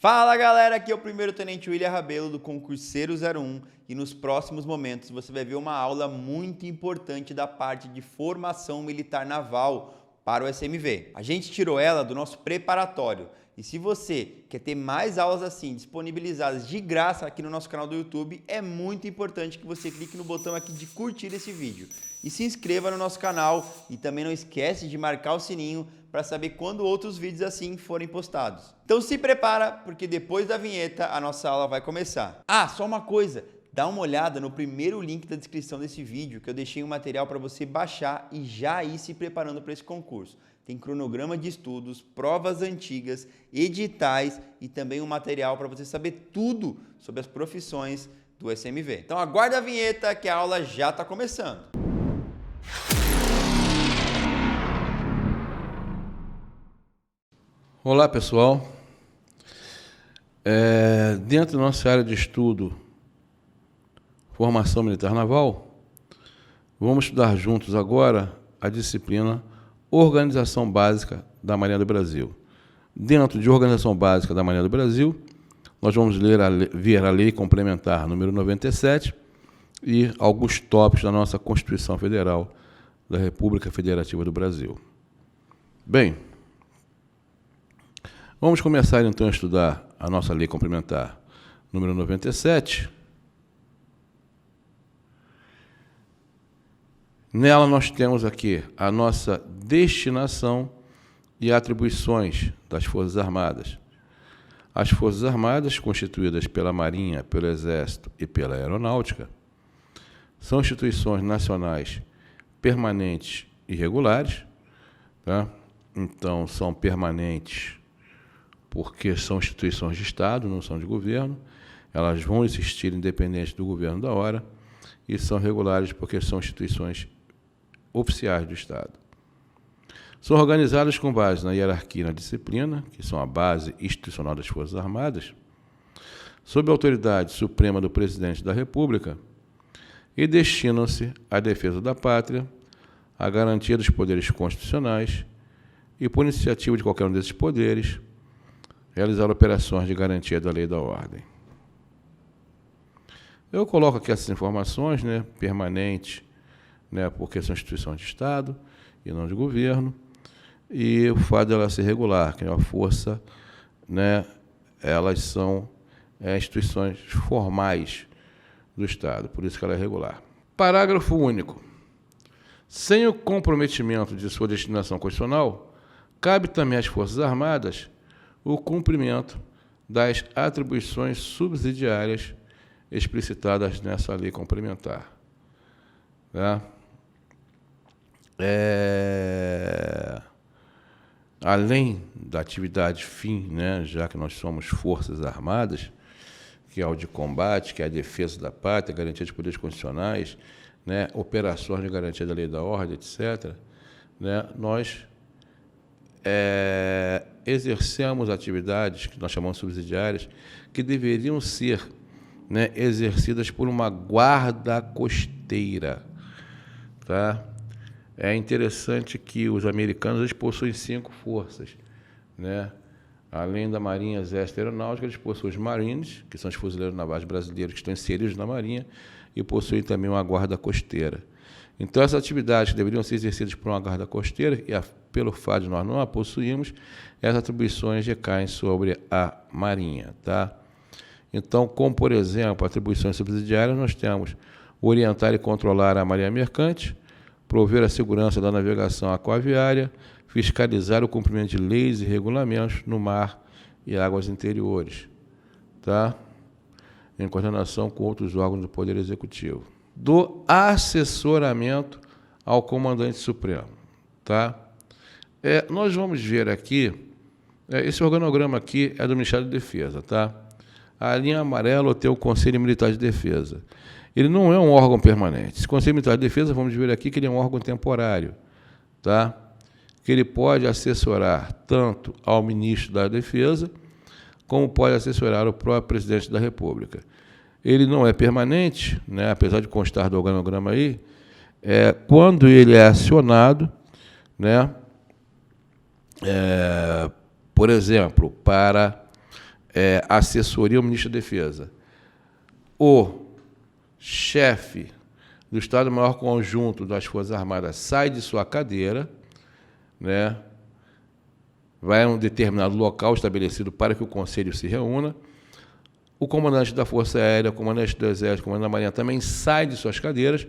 Fala galera, aqui é o primeiro tenente William Rabelo do Concurseiro 01 e nos próximos momentos você vai ver uma aula muito importante da parte de formação militar naval para o SMV. A gente tirou ela do nosso preparatório e se você quer ter mais aulas assim disponibilizadas de graça aqui no nosso canal do YouTube, é muito importante que você clique no botão aqui de curtir esse vídeo e se inscreva no nosso canal e também não esquece de marcar o sininho para saber quando outros vídeos assim forem postados. Então se prepara, porque depois da vinheta a nossa aula vai começar. Ah, só uma coisa, dá uma olhada no primeiro link da descrição desse vídeo, que eu deixei um material para você baixar e já ir se preparando para esse concurso. Tem cronograma de estudos, provas antigas, editais e também um material para você saber tudo sobre as profissões do SMV. Então aguarda a vinheta que a aula já está começando. Olá pessoal, dentro da nossa área de estudo, formação militar naval, vamos estudar juntos agora a disciplina Organização Básica da Marinha do Brasil. Dentro de Organização Básica da Marinha do Brasil, nós vamos ver a Lei Complementar número 97 e alguns tópicos da nossa Constituição Federal da República Federativa do Brasil. Bem, vamos começar então a estudar a nossa Lei Complementar número 97. Nela nós temos aqui a nossa destinação e atribuições das Forças Armadas. As Forças Armadas, constituídas pela Marinha, pelo Exército e pela Aeronáutica, são instituições nacionais permanentes e regulares, tá? Então, são permanentes porque são instituições de Estado, não são de governo, elas vão existir independente do governo da hora, e são regulares porque são instituições oficiais do Estado. São organizadas com base na hierarquia e na disciplina, que são a base institucional das Forças Armadas, sob a autoridade suprema do Presidente da República, e destinam-se à defesa da pátria, à garantia dos poderes constitucionais e, por iniciativa de qualquer um desses poderes, realizar operações de garantia da lei e da ordem. Eu coloco aqui essas informações, permanentes, porque são instituições de Estado e não de governo, e o fato dela ser regular, que é uma força, elas são instituições formais do Estado, por isso que ela é regular. Parágrafo único. Sem o comprometimento de sua destinação constitucional, cabe também às Forças Armadas o cumprimento das atribuições subsidiárias explicitadas nessa lei complementar. Além da atividade fim, já que nós somos Forças Armadas, que é o de combate, que é a defesa da pátria, garantia de poderes constitucionais, operações de garantia da lei e da ordem, etc., nós exercemos atividades que nós chamamos subsidiárias, que deveriam ser exercidas por uma guarda costeira. Tá? É interessante que os americanos eles possuem 5 forças. Além da Marinha, Exército e Aeronáutica, eles possuem os Marines, que são os fuzileiros navais brasileiros que estão inseridos na Marinha, e possuem também uma guarda costeira. Então, essas atividades que deveriam ser exercidas por uma guarda costeira, e pelo fato de nós não a possuirmos, essas atribuições recaem sobre a Marinha. Tá? Então, como, por exemplo, atribuições subsidiárias, nós temos orientar e controlar a Marinha Mercante, prover a segurança da navegação aquaviária, fiscalizar o cumprimento de leis e regulamentos no mar e águas interiores, tá? Em coordenação com outros órgãos do Poder Executivo. Do assessoramento ao Comandante Supremo. Tá? Nós vamos ver aqui, esse organograma aqui é do Ministério da Defesa. Tá? A linha amarela tem o Conselho Militar de Defesa. Ele não é um órgão permanente. Esse Conselho Militar de Defesa, vamos ver aqui que ele é um órgão temporário. Tá? Que ele pode assessorar tanto ao Ministro da Defesa, como pode assessorar o próprio Presidente da República. Ele não é permanente, apesar de constar do organograma aí, quando ele é acionado, por exemplo, para assessoria ao ministro da Defesa. O chefe do Estado-Maior Conjunto das Forças Armadas sai de sua cadeira, né? Vai a um determinado local estabelecido para que o Conselho se reúna. O comandante da Força Aérea, o comandante do Exército, o comandante da Marinha também saem de suas cadeiras,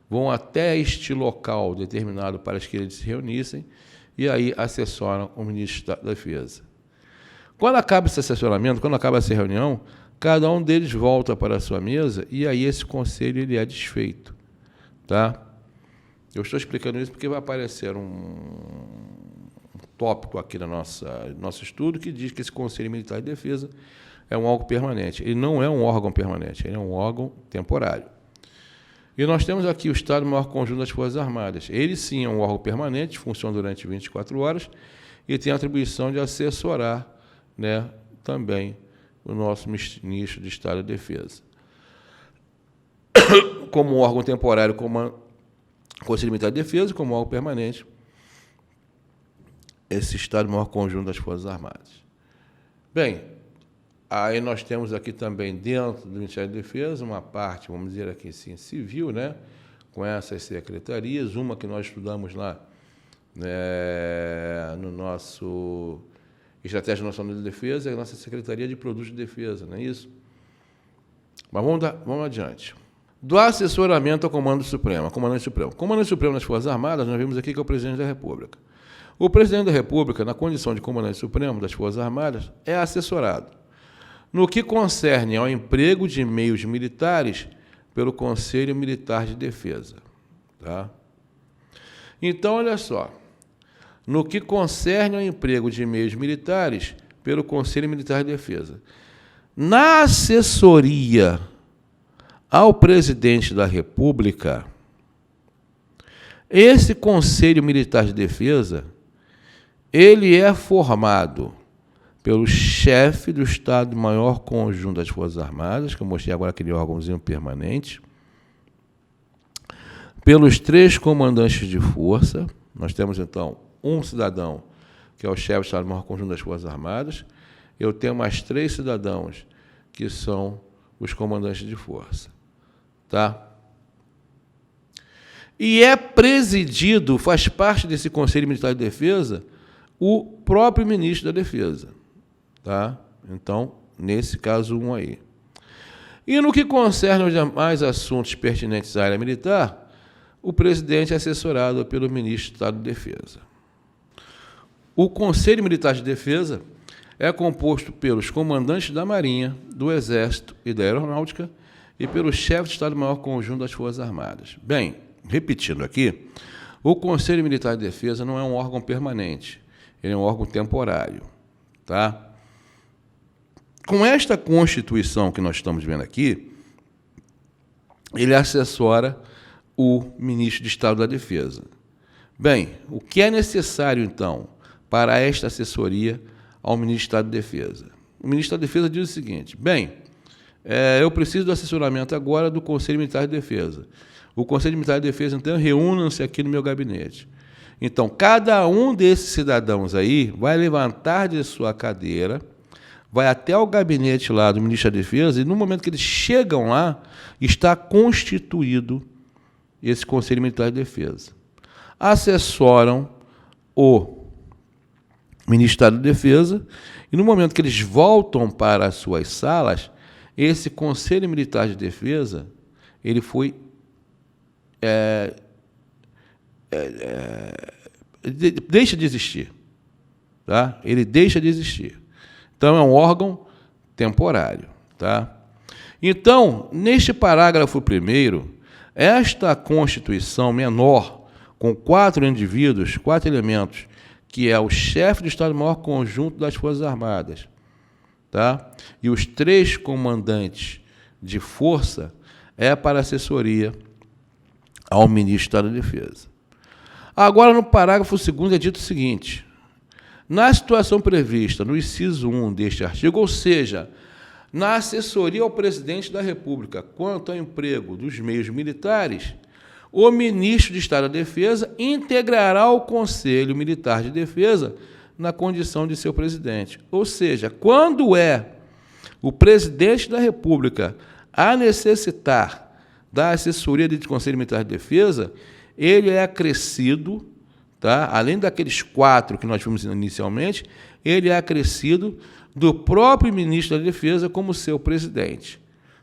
vão até este local determinado para que eles se reunissem e aí assessoram o ministro da Defesa. Quando acaba esse assessoramento, quando acaba essa reunião, cada um deles volta para a sua mesa e aí esse conselho ele é desfeito. Tá? Eu estou explicando isso porque vai aparecer um tópico aqui no nosso estudo que diz que esse Conselho Militar de Defesa é um órgão permanente. Ele não é um órgão permanente, ele é um órgão temporário. E nós temos aqui o Estado-Maior Conjunto das Forças Armadas. Ele sim é um órgão permanente, funciona durante 24 horas e tem a atribuição de assessorar, né, também o nosso ministro de Estado da Defesa. Como um órgão temporário, como o Conselho Militar de Defesa, como um órgão permanente, esse Estado-Maior Conjunto das Forças Armadas. Bem, aí nós temos aqui também, dentro do Ministério da Defesa, uma parte, vamos dizer aqui assim, civil, né, com essas secretarias, uma que nós estudamos lá, né, no nosso Estratégia Nacional de Defesa, é a nossa Secretaria de Produtos de Defesa, não é isso? Mas vamos adiante. Do assessoramento ao Comando Supremo, Comandante Supremo. Comandante Supremo das Forças Armadas, nós vimos aqui que é o Presidente da República. O Presidente da República, na condição de Comandante Supremo das Forças Armadas, é assessorado no que concerne ao emprego de meios militares pelo Conselho Militar de Defesa. Tá? Então, olha só. No que concerne ao emprego de meios militares pelo Conselho Militar de Defesa. Na assessoria ao Presidente da República, esse Conselho Militar de Defesa, ele é formado pelo chefe do Estado-Maior Conjunto das Forças Armadas, que eu mostrei agora aquele órgãozinho permanente, pelos 3 comandantes de força. Nós temos, então, um cidadão, que é o chefe do Estado-Maior Conjunto das Forças Armadas. Eu tenho mais 3 cidadãos, que são os comandantes de força. Tá? E é presidido, faz parte desse Conselho Militar de Defesa, o próprio ministro da Defesa. Tá? Então, nesse caso, um aí. E no que concerne aos demais assuntos pertinentes à área militar, o presidente é assessorado pelo ministro do Estado de Defesa. O Conselho Militar de Defesa é composto pelos comandantes da Marinha, do Exército e da Aeronáutica e pelo chefe de Estado-Maior Conjunto das Forças Armadas. Bem, repetindo aqui, o Conselho Militar de Defesa não é um órgão permanente, ele é um órgão temporário. Tá? Com esta Constituição que nós estamos vendo aqui, ele assessora o ministro de Estado da Defesa. Bem, o que é necessário, então, para esta assessoria ao ministro de Estado de Defesa? O ministro da Defesa diz o seguinte: bem, eu preciso do assessoramento agora do Conselho Militar de Defesa. O Conselho Militar de Defesa, então, reúnam-se aqui no meu gabinete. Então, cada um desses cidadãos aí vai levantar de sua cadeira, vai até o gabinete lá do ministro da Defesa, e no momento que eles chegam lá, está constituído esse Conselho Militar de Defesa. Assessoram o Ministério da Defesa, e no momento que eles voltam para as suas salas, esse Conselho Militar de Defesa, ele foi deixa de existir. Tá? Ele deixa de existir. Então, é um órgão temporário. Tá? Então, neste parágrafo 1º, esta Constituição menor, com 4 indivíduos, 4 elementos, que é o chefe do Estado-Maior Conjunto das Forças Armadas, tá? E os 3 comandantes de força, é para assessoria ao ministro do Estado da Defesa. Agora, no parágrafo 2º, é dito o seguinte: na situação prevista no inciso 1 deste artigo, ou seja, na assessoria ao presidente da República quanto ao emprego dos meios militares, o ministro de Estado da Defesa integrará o Conselho Militar de Defesa na condição de seu presidente. Ou seja, quando é o presidente da República a necessitar da assessoria de Conselho Militar de Defesa, ele é acrescido, tá? Além daqueles 4 que nós vimos inicialmente, ele é acrescido do próprio ministro da Defesa como seu presidente.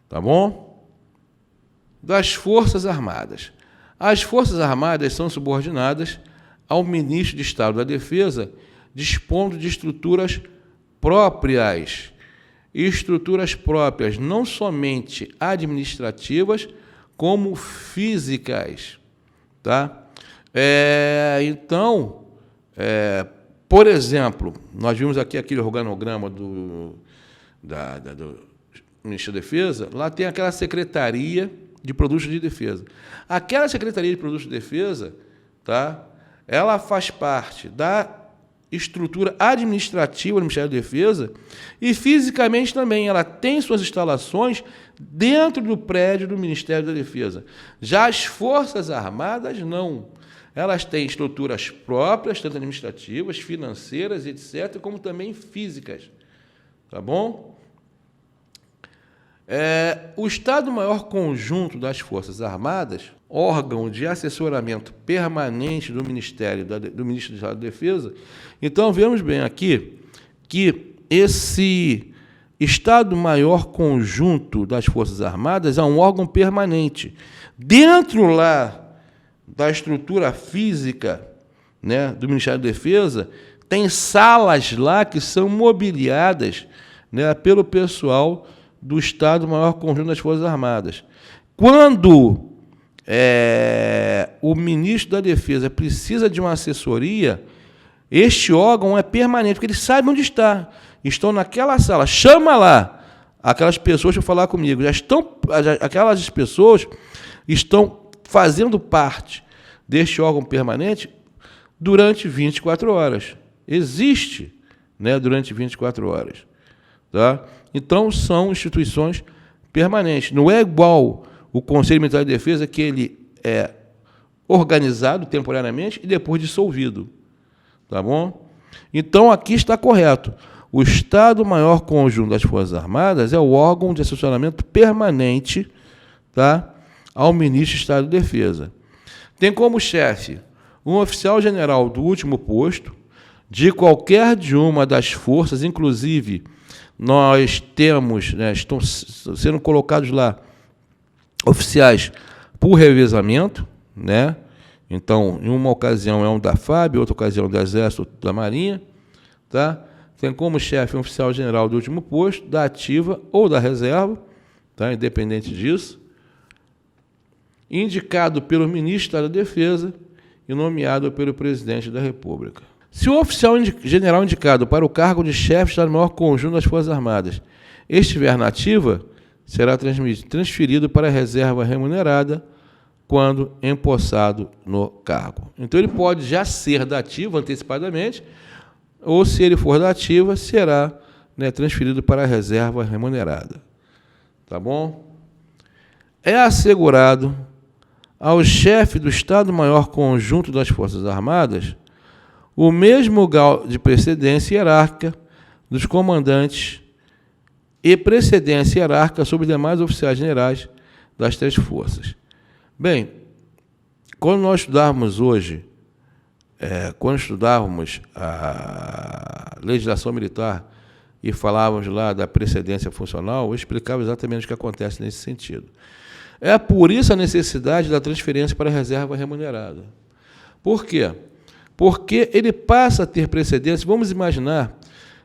Tá bom? Das Forças Armadas. As Forças Armadas são subordinadas ao ministro de Estado da Defesa, dispondo de estruturas próprias. Estruturas próprias não somente administrativas, como físicas. Tá? Então, por exemplo, nós vimos aqui aquele organograma do Ministério da Defesa, lá tem aquela Secretaria de Produtos de Defesa. Aquela Secretaria de Produtos de Defesa, tá? Ela faz parte da estrutura administrativa do Ministério da Defesa e fisicamente também ela tem suas instalações dentro do prédio do Ministério da Defesa. Já as Forças Armadas não. Elas têm estruturas próprias, tanto administrativas, financeiras, etc., como também físicas. Tá bom? O Estado-Maior Conjunto das Forças Armadas, órgão de assessoramento permanente do Ministro do Estado da Defesa. Então, vemos bem aqui que esse Estado-Maior Conjunto das Forças Armadas é um órgão permanente. Dentro lá da estrutura física, né, do Ministério da Defesa, tem salas lá que são mobiliadas, né, pelo pessoal do Estado-Maior Conjunto das Forças Armadas. Quando o ministro da Defesa precisa de uma assessoria, este órgão é permanente, porque ele sabe onde está. Estão naquela sala, chama lá aquelas pessoas para falar comigo. Aquelas pessoas estão fazendo parte deste órgão permanente durante 24 horas. Existe, né, durante 24 horas. Tá? Então, são instituições permanentes. Não é igual o Conselho Militar de Defesa, que ele é organizado temporariamente e depois dissolvido. Tá bom? Então, aqui está correto. O Estado-Maior Conjunto das Forças Armadas é o órgão de assessoramento permanente, tá, ao Ministro de Estado de Defesa. Tem como chefe um oficial-general do último posto, de qualquer de uma das forças, inclusive nós temos, né, estão sendo colocados lá oficiais por revezamento, né? Então, em uma ocasião é um da FAB, outra ocasião do Exército, outro da Marinha, tá? Tem como chefe um oficial-general do último posto, da ativa ou da reserva, tá? Independente disso, indicado pelo ministro da Defesa e nomeado pelo presidente da República. Se o oficial-general indicado para o cargo de chefe está no maior conjunto das Forças Armadas estiver na ativa, será transferido para a reserva remunerada quando empossado no cargo. Então, ele pode já ser da ativa antecipadamente, ou, se ele for da ativa, será, né, transferido para a reserva remunerada. Tá bom? É assegurado ao chefe do Estado-Maior Conjunto das Forças Armadas o mesmo grau de precedência hierárquica dos comandantes e precedência hierárquica sobre os demais oficiais generais das 3 forças. Bem, quando nós estudarmos hoje, quando estudávamos a legislação militar e falávamos lá da precedência funcional, eu explicava exatamente o que acontece nesse sentido. É por isso a necessidade da transferência para a reserva remunerada. Por quê? Porque ele passa a ter precedência. Vamos imaginar,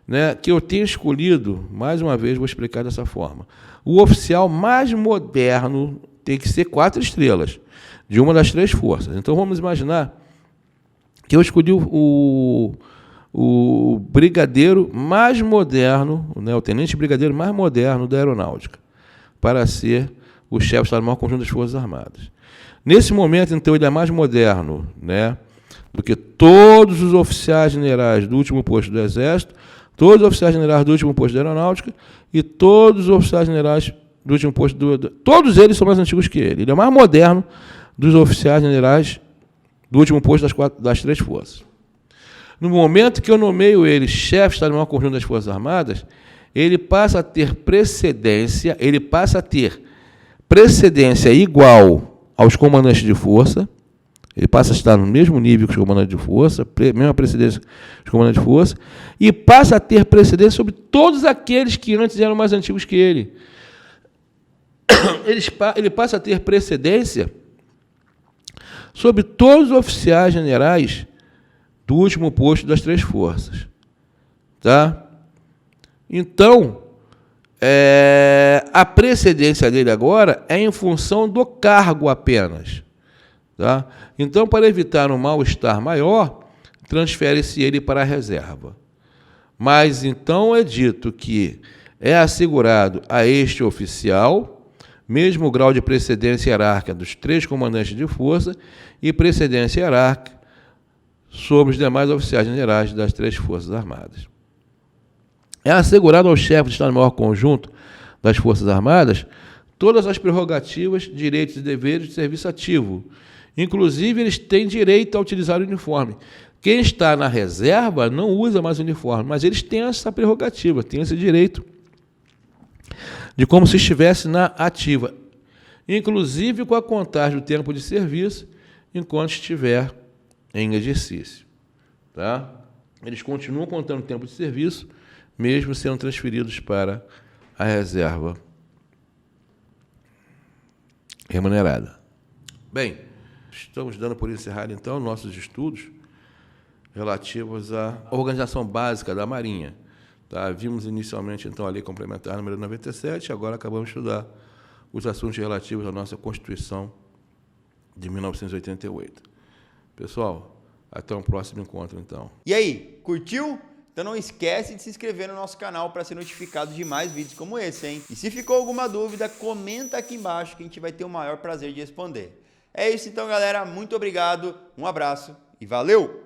né, que eu tenho escolhido, mais uma vez, vou explicar dessa forma, o oficial mais moderno tem que ser 4 estrelas, de uma das 3 forças. Então, vamos imaginar que eu escolhi o brigadeiro mais moderno, né, o tenente brigadeiro mais moderno da aeronáutica, para ser o chefe do Estado-Maior Conjunto das Forças Armadas. Nesse momento, então, ele é mais moderno, né, do que todos os oficiais generais do último posto do Exército, todos os oficiais generais do último posto da Aeronáutica e todos os oficiais generais do último posto todos eles são mais antigos que ele. Ele é o mais moderno dos oficiais generais do último posto das 3 forças. No momento que eu nomeio ele chefe do Estado-Maior Conjunto das Forças Armadas, ele passa a ter precedência igual aos comandantes de força, ele passa a estar no mesmo nível que os comandantes de força, mesma precedência dos comandantes de força, e passa a ter precedência sobre todos aqueles que antes eram mais antigos que ele. Ele passa a ter precedência sobre todos os oficiais generais do último posto das 3 forças. Tá? Então, a precedência dele agora é em função do cargo apenas. Tá? Então, para evitar um mal-estar maior, transfere-se ele para a reserva. Mas, então, é dito que é assegurado a este oficial mesmo grau de precedência hierárquica dos 3 comandantes de força e precedência hierárquica sobre os demais oficiais generais das 3 forças armadas. É assegurado ao chefe de Estado-Maior Conjunto das Forças Armadas todas as prerrogativas, direitos e deveres de serviço ativo. Inclusive, eles têm direito a utilizar o uniforme. Quem está na reserva não usa mais uniforme, mas eles têm essa prerrogativa, têm esse direito de como se estivesse na ativa, inclusive com a contagem do tempo de serviço enquanto estiver em exercício. Tá? Eles continuam contando o tempo de serviço, mesmo sendo transferidos para a reserva remunerada. Bem, estamos dando por encerrado, então, nossos estudos relativos à organização básica da Marinha. Tá? Vimos inicialmente, então, a Lei Complementar número 97, agora acabamos de estudar os assuntos relativos à nossa Constituição de 1988. Pessoal, até um próximo encontro, então. E aí, curtiu? Então não esquece de se inscrever no nosso canal para ser notificado de mais vídeos como esse, hein? E se ficou alguma dúvida, comenta aqui embaixo que a gente vai ter o maior prazer de responder. É isso então, galera. Muito obrigado, um abraço e valeu!